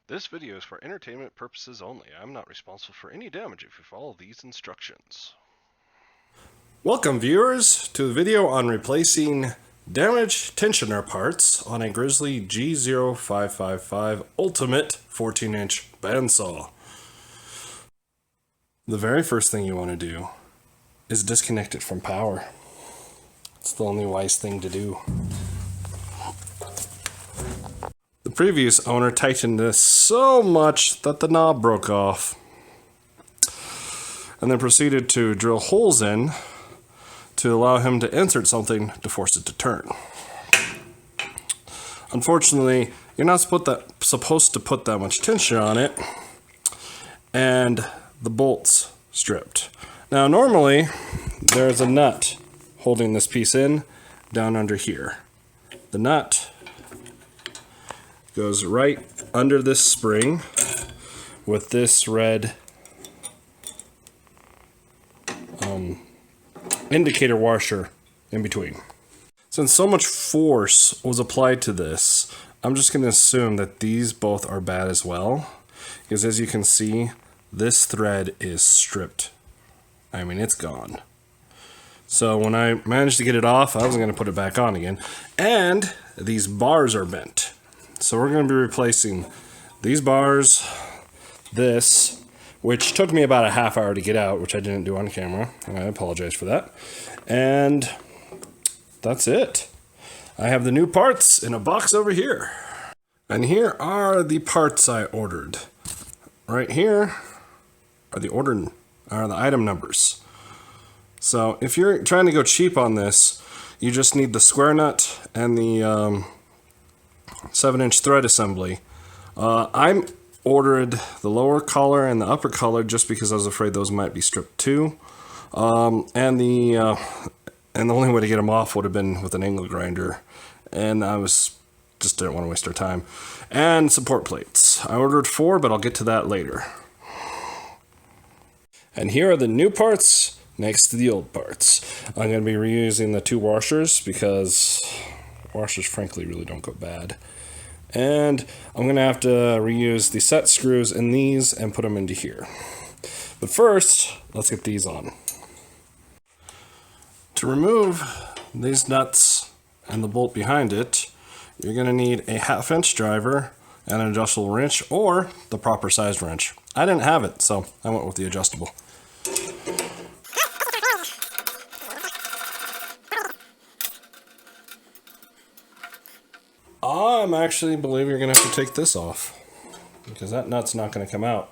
This video is for entertainment purposes only. I'm not responsible for any damage if you follow these instructions. Welcome viewers to the video on replacing damaged tensioner parts on a Grizzly G0555 Ultimate 14-inch bandsaw. The very first thing you want to do is disconnect it from power. It's the only wise thing to do. The previous owner tightened this so much that the knob broke off, and then proceeded to drill holes in to allow him to insert something to force it to turn. Unfortunately, you're not supposed to put that much tension on it, and the bolts stripped. Now normally there's a nut holding this piece in down under here. The nut goes right under this spring with this red indicator washer in between. Since so much force was applied to this, I'm just going to assume that these both are bad as well, because as you can see, this thread is stripped. I mean, it's gone. So when I managed to get it off, I was going to put it back on again, and these bars are bent. So we're going to be replacing these bars, this, which took me about a half hour to get out, which I didn't do on camera, and I apologize for that. And that's it. I have the new parts in a box over here. And here are the parts I ordered. Right here are the item numbers. So if you're trying to go cheap on this, you just need the square nut and the 7-inch thread assembly. I ordered the lower collar and the upper collar just because I was afraid those might be stripped too. And the only way to get them off would have been with an angle grinder, and just didn't want to waste our time. And support plates. I ordered 4, but I'll get to that later. And here are the new parts next to the old parts. I'm going to be reusing the 2 washers because washers frankly really don't go bad. And I'm going to have to reuse the set screws in these and put them into here. But first, let's get these on. To remove these nuts and the bolt behind it, you're going to need a 1/2-inch driver and an adjustable wrench, or the proper sized wrench. I didn't have it, so I went with the adjustable. I actually believe you're going to have to take this off, because that nut's not going to come out.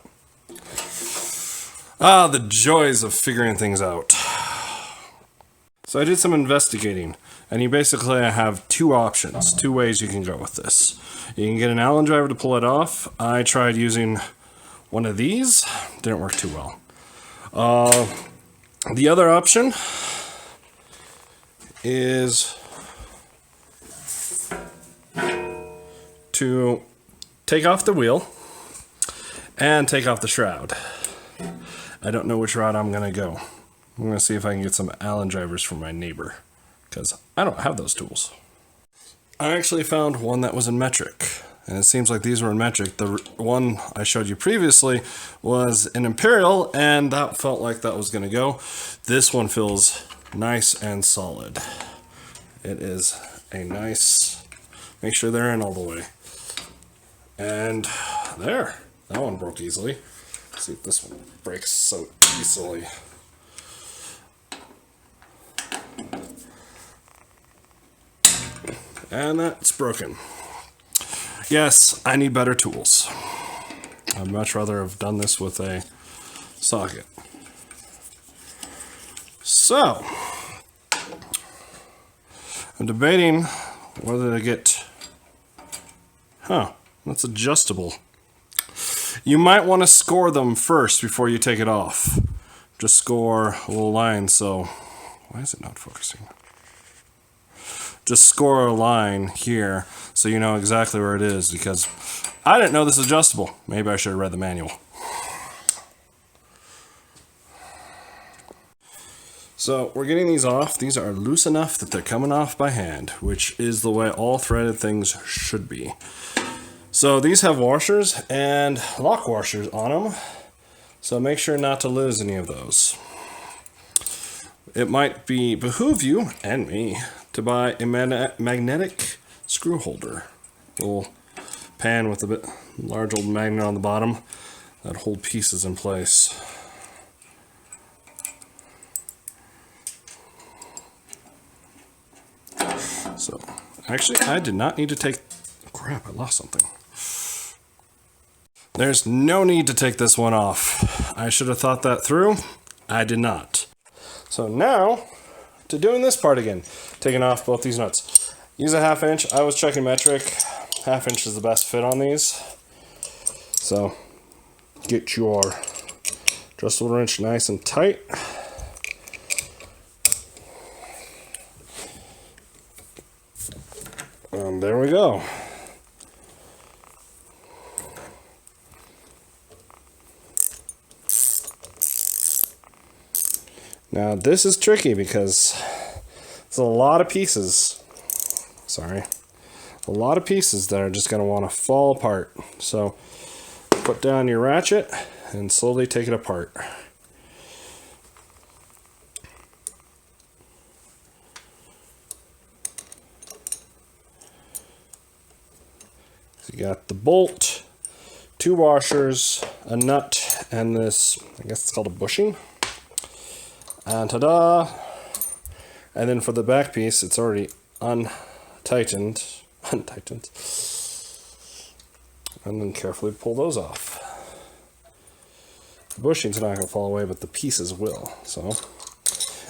Ah, the joys of figuring things out. So I did some investigating, and you basically have 2 options, 2 ways you can go with this. You can get an Allen driver to pull it off. I tried using one of these, didn't work too well. The other option is to take off the wheel and take off the shroud. I don't know which route I'm going to go. I'm going to see if I can get some Allen drivers from my neighbor, because I don't have those tools. I actually found one that was in metric, and it seems like these were in metric. The one I showed you previously was in imperial, and that felt like that was going to go. This one feels nice and solid. It is a nice, make sure they're in all the way. And there, that one broke easily. Let's see if this one breaks so easily. And that's broken. Yes, I need better tools. I'd much rather have done this with a socket. So, I'm debating whether to get... That's adjustable. You might want to score them first before you take it off. Just score a little line, so... Why is it not focusing? Just score a line here so you know exactly where it is, because I didn't know this was adjustable. Maybe I should have read the manual. So we're getting these off. These are loose enough that they're coming off by hand, which is the way all threaded things should be. So these have washers and lock washers on them. So make sure not to lose any of those. It might behoove you and me to buy a magnetic screw holder. Little pan with a bit large old magnet on the bottom that hold pieces in place. So, actually, I did not need to take... Crap, I lost something. There's no need to take this one off. I should have thought that through. I did not. So now, to doing this part again. Taking off both these nuts. Use a 1/2 inch. I was checking metric. 1/2 inch is the best fit on these. So, get your adjustable wrench nice and tight. And there we go. Now this is tricky because it's a lot of pieces. Sorry. A lot of pieces that are just going to want to fall apart. So put down your ratchet and slowly take it apart. So you got the bolt, 2 washers, a nut, and this, I guess it's called a bushing. And ta-da! And then for the back piece, it's already untightened. And then carefully pull those off. The bushing's not going to fall away, but the pieces will. So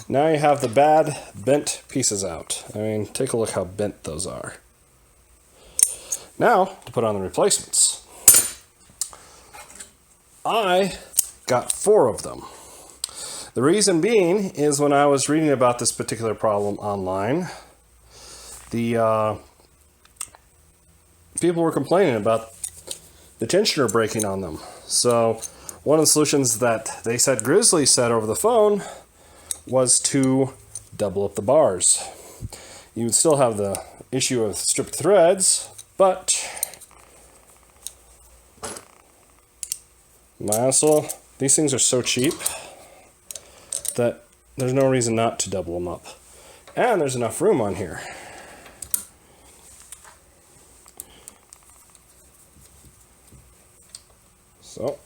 now you have the bad bent pieces out. I mean, take a look how bent those are. Now, to put on the replacements. I got 4 of them. The reason being is when I was reading about this particular problem online, the people were complaining about the tensioner breaking on them. So one of the solutions that they said Grizzly said over the phone was to double up the bars. You would still have the issue of stripped threads, but these things are so cheap that there's no reason not to double them up. And there's enough room on here. So,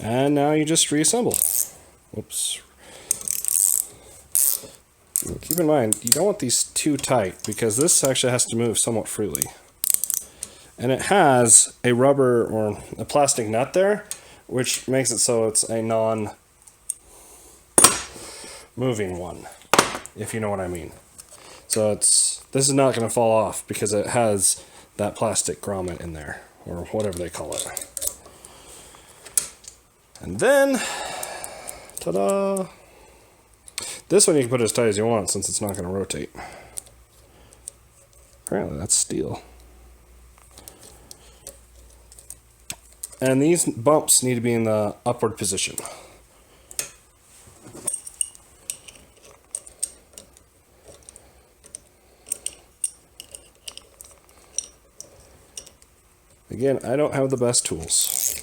and now you just reassemble. Whoops. Keep in mind, you don't want these too tight because this actually has to move somewhat freely. And it has a rubber or a plastic nut there, which makes it so it's a non-moving one, if you know what I mean. So this is not going to fall off because it has that plastic grommet in there, or whatever they call it. And then, ta-da! This one you can put as tight as you want since it's not going to rotate. Apparently that's steel. And these bumps need to be in the upward position. Again, I don't have the best tools.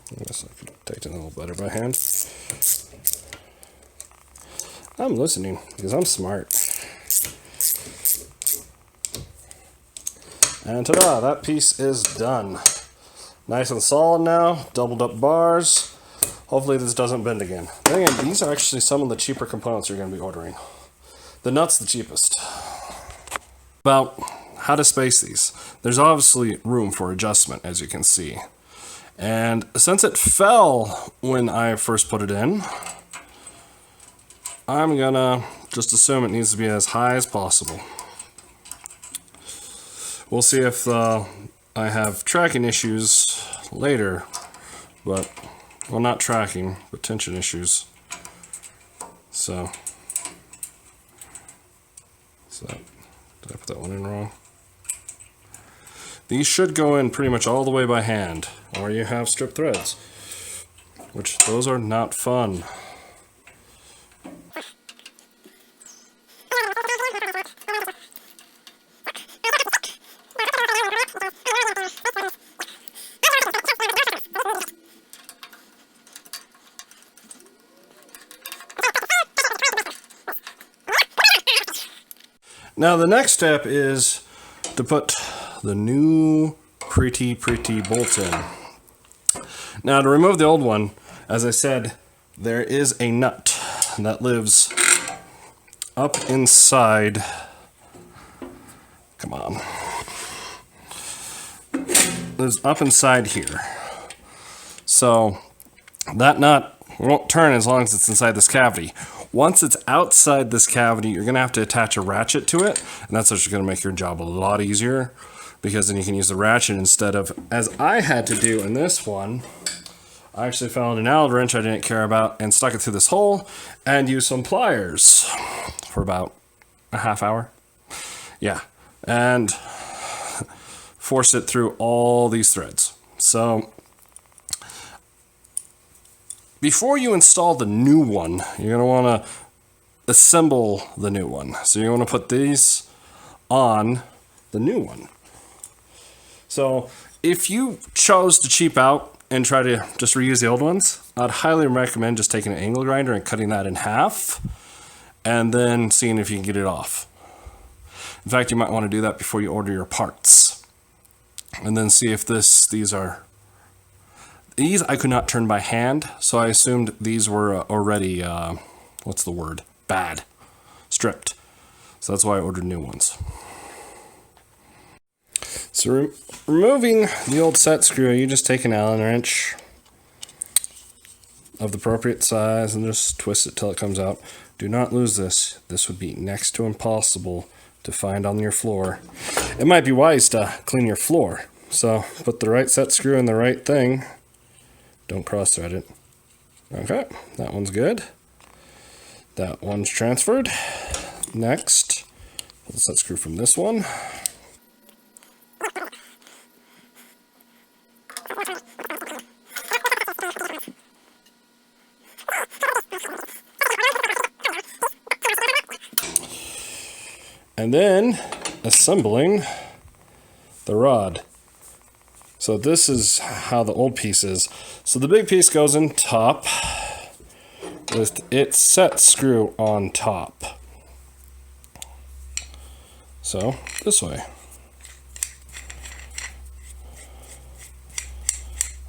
I guess I could tighten it a little better by hand. I'm listening because I'm smart. And ta-da, that piece is done. Nice and solid now, doubled up bars. Hopefully this doesn't bend again. Then again, these are actually some of the cheaper components you're going to be ordering. The nut's the cheapest. About how to space these. There's obviously room for adjustment, as you can see. And since it fell when I first put it in, I'm gonna just assume it needs to be as high as possible. We'll see if I have tracking issues later, but, well, not tracking, but tension issues. So did I put that one in wrong? These should go in pretty much all the way by hand, or you have stripped threads. which those are not fun. Now the next step is to put the new pretty bolt in. Now to remove the old one, as I said, there is a nut that lives up inside. Come on. Lives up inside here. So that nut won't turn as long as it's inside this cavity. Once it's outside this cavity, you're going to have to attach a ratchet to it, and that's actually going to make your job a lot easier, because then you can use the ratchet instead of, as I had to do in this one, I actually found an Allen wrench I didn't care about and stuck it through this hole and used some pliers for about a half hour. Yeah, and forced it through all these threads. So before you install the new one, you're going to want to assemble the new one. So you want to put these on the new one. So if you chose to cheap out and try to just reuse the old ones, I'd highly recommend just taking an angle grinder and cutting that in half and then seeing if you can get it off. In fact, you might want to do that before you order your parts. And then see if these I could not turn by hand, so I assumed these were already, what's the word? Bad. Stripped. So that's why I ordered new ones. So removing the old set screw, you just take an Allen wrench of the appropriate size and just twist it till it comes out. Do not lose this. This would be next to impossible to find on your floor. It might be wise to clean your floor. So put the right set screw in the right thing. Don't cross thread it. Okay, that one's good. That one's transferred. Next, pull the set screw from this one. And then assembling the rod. So this is how the old piece is. So the big piece goes in top with its set screw on top. So this way.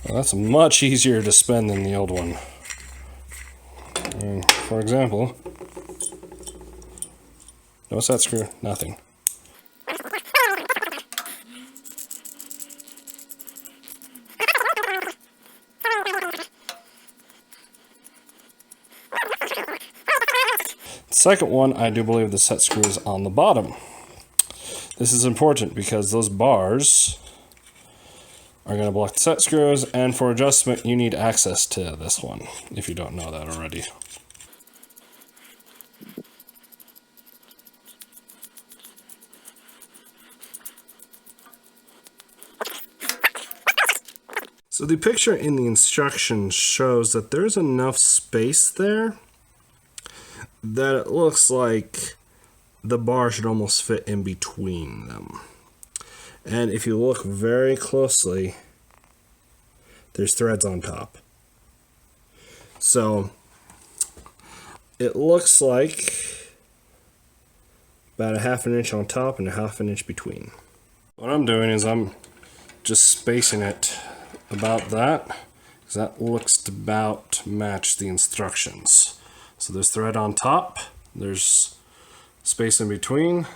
Well, that's much easier to spin than the old one. And for example, no set screw, nothing. Second one, I do believe the set screw is on the bottom. This is important because those bars are going to block the set screws, and for adjustment you need access to this one, if you don't know that already. So the picture in the instructions shows that there's enough space there that it looks like the bar should almost fit in between them. And if you look very closely, there's threads on top. So it looks like about a ½ inch on top and a ½ inch between. What I'm doing is I'm just spacing it about that, because that looks to about match the instructions. So there's thread on top, there's space in between,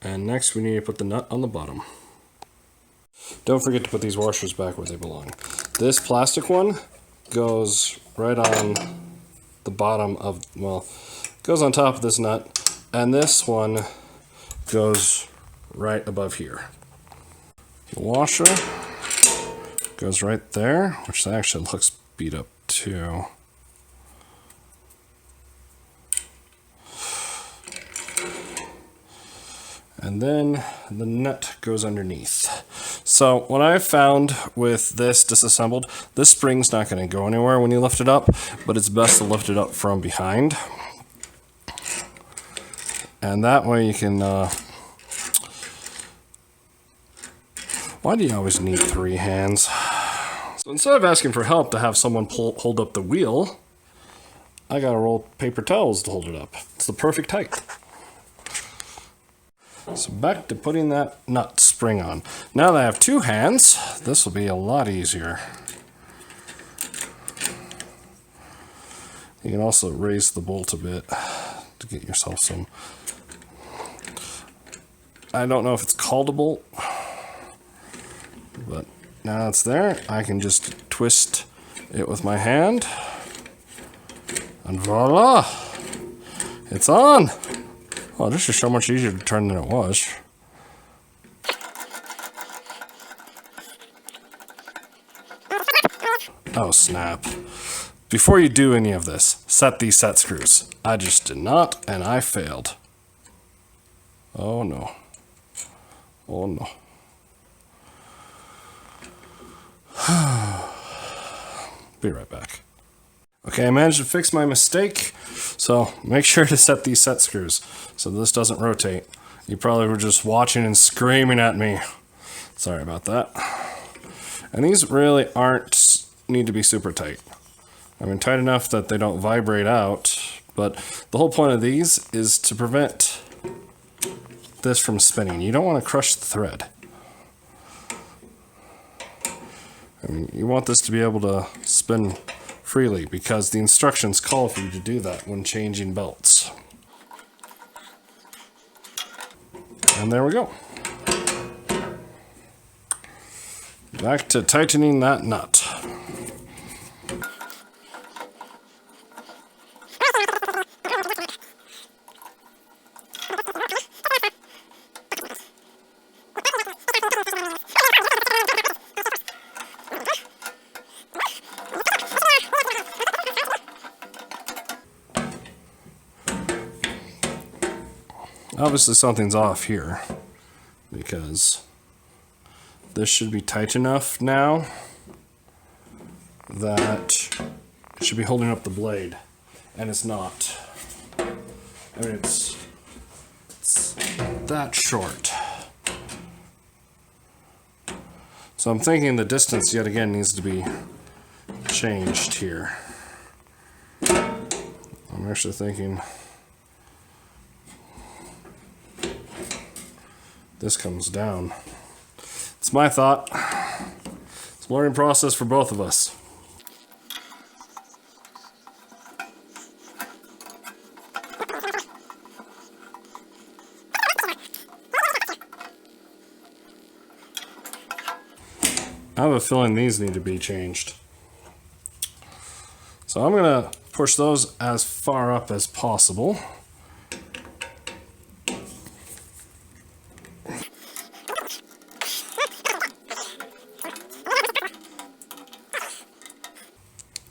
and next we need to put the nut on the bottom. Don't forget to put these washers back where they belong. This plastic one goes right on the bottom of, well, goes on top of this nut, and this one goes right above here. The washer goes right there, which actually looks beat up too. And then the nut goes underneath. So what I found with this disassembled, this spring's not going to go anywhere when you lift it up, but it's best to lift it up from behind. And that way you can... why do you always need 3 hands? So instead of asking for help to have someone hold up the wheel, I got to roll paper towels to hold it up. It's the perfect height. So back to putting that nut spring on. Now that I have 2 hands, this will be a lot easier. You can also raise the bolt a bit to get yourself some... I don't know if it's called a bolt, but now it's there. I can just twist it with my hand, and voila! It's on! Oh, this is so much easier to turn than it was. Oh, snap. Before you do any of this, set these set screws. I just did not, and I failed. Oh, no. Oh, no. Be right back. Okay, I managed to fix my mistake, so make sure to set these set screws so this doesn't rotate. You probably were just watching and screaming at me. Sorry about that. And these really need to be super tight. I mean, tight enough that they don't vibrate out, but the whole point of these is to prevent this from spinning. You don't want to crush the thread. I mean, you want this to be able to spin freely because the instructions call for you to do that when changing belts. And there we go. Back to tightening that nut. Obviously something's off here because this should be tight enough now that it should be holding up the blade, and it's not. I mean, it's that short. So I'm thinking the distance yet again needs to be changed here. I'm actually thinking this comes down. It's my thought. It's a learning process for both of us. I have a feeling these need to be changed. So I'm going to push those as far up as possible.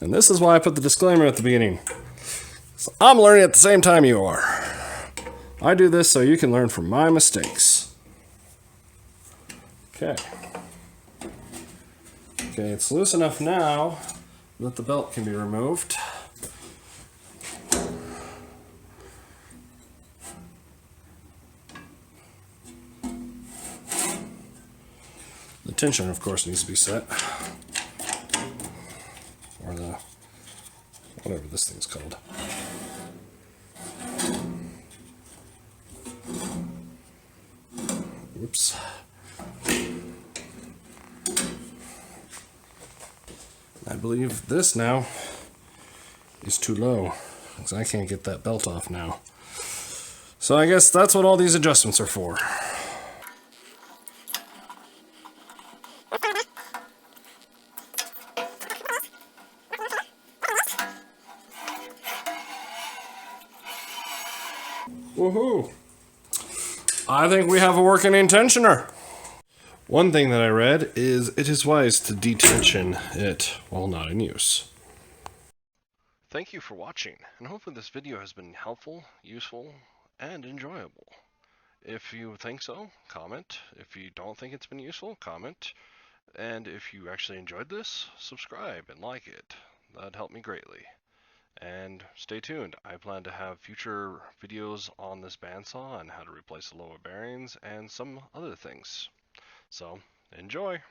And this is why I put the disclaimer at the beginning. So I'm learning at the same time you are. I do this so you can learn from my mistakes. Okay. Okay, it's loose enough now that the belt can be removed. The tension, of course, needs to be set. Or the, whatever this thing's called. Oops. I believe this now is too low, because I can't get that belt off now. So I guess that's what all these adjustments are for. Woohoo! I think we have a working intentioner. One thing that I read is it is wise to detension it while not in use. Thank you for watching, and hopefully this video has been helpful, useful, and enjoyable. If you think so, comment. If you don't think it's been useful, comment. And if you actually enjoyed this, subscribe and like it. That'd help me greatly. And stay tuned. I plan to have future videos on this bandsaw and how to replace the lower bearings and some other things. So, enjoy!